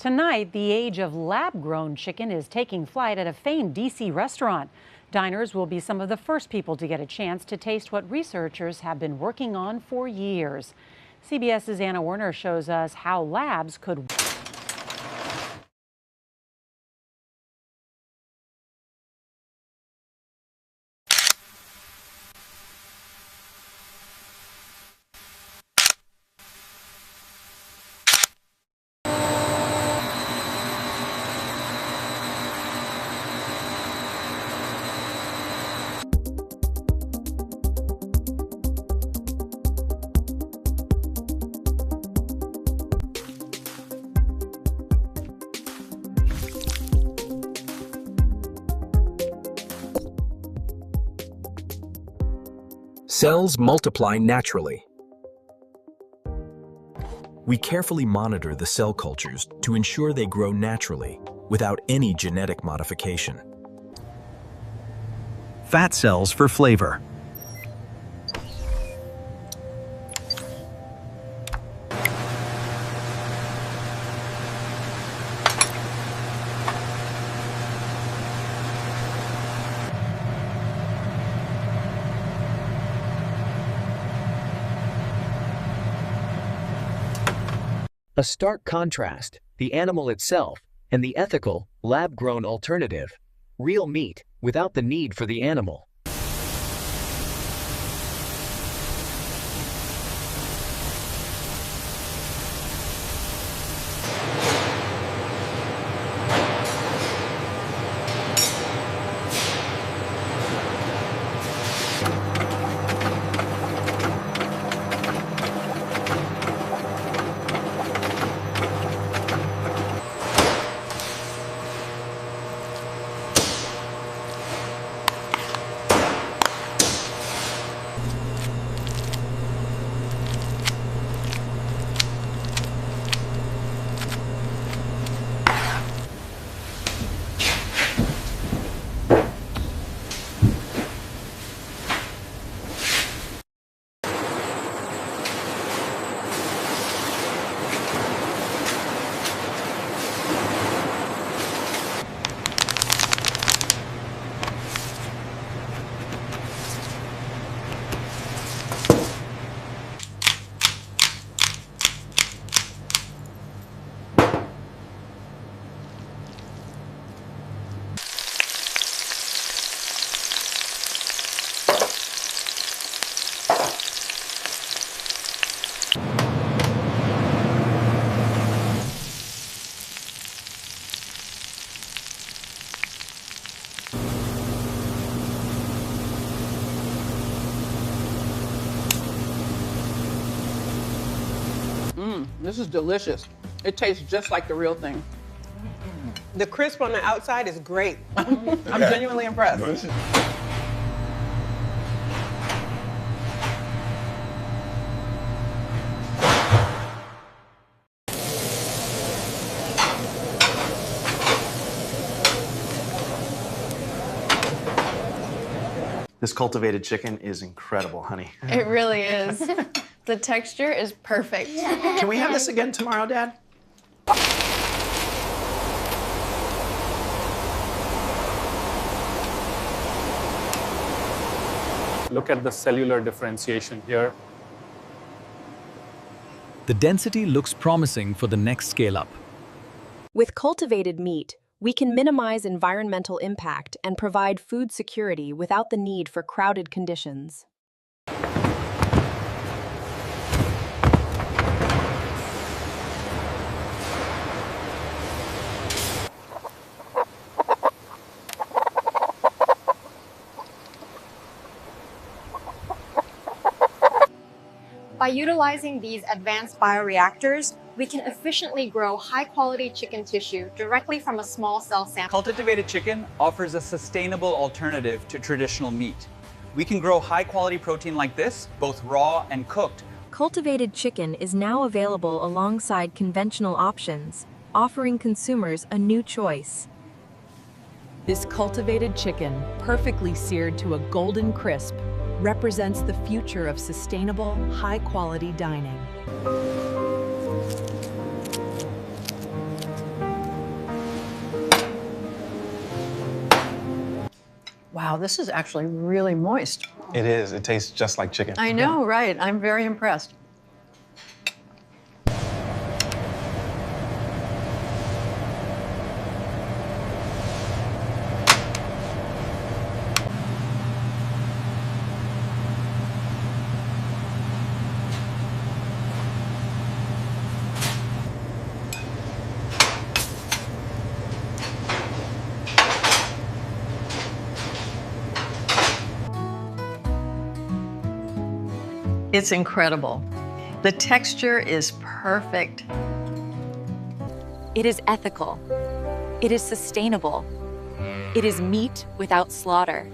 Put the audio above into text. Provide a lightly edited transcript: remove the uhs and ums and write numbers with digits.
Tonight, the age of lab-grown chicken is taking flight at a famed D.C. restaurant. Diners will be some of the first people to get a chance to taste what researchers have been working on for years. CBS's Anna Werner shows us how labs could Cells multiply naturally. We carefully monitor the cell cultures to ensure they grow naturally, without any genetic modification. Fat cells for flavor. A stark contrast, the animal itself, and the ethical, lab-grown alternative. Real meat, without the need for the animal. This is delicious. It tastes just like the real thing. The crisp on the outside is great. I'm genuinely impressed. This cultivated chicken is incredible, honey. It really is. The texture is perfect. Can we have this again tomorrow, Dad? Look at the cellular differentiation here. The density looks promising for the next scale-up. With cultivated meat, we can minimize environmental impact and provide food security without the need for crowded conditions. By utilizing these advanced bioreactors, we can efficiently grow high-quality chicken tissue directly from a small cell sample. Cultivated chicken offers a sustainable alternative to traditional meat. We can grow high-quality protein like this, both raw and cooked. Cultivated chicken is now available alongside conventional options, offering consumers a new choice. This cultivated chicken, perfectly seared to a golden crisp, represents the future of sustainable, high-quality dining. Wow, this is actually really moist. It is. It tastes just like chicken. I know, right? I'm very impressed. It's incredible. The texture is perfect. It is ethical. It is sustainable. It is meat without slaughter.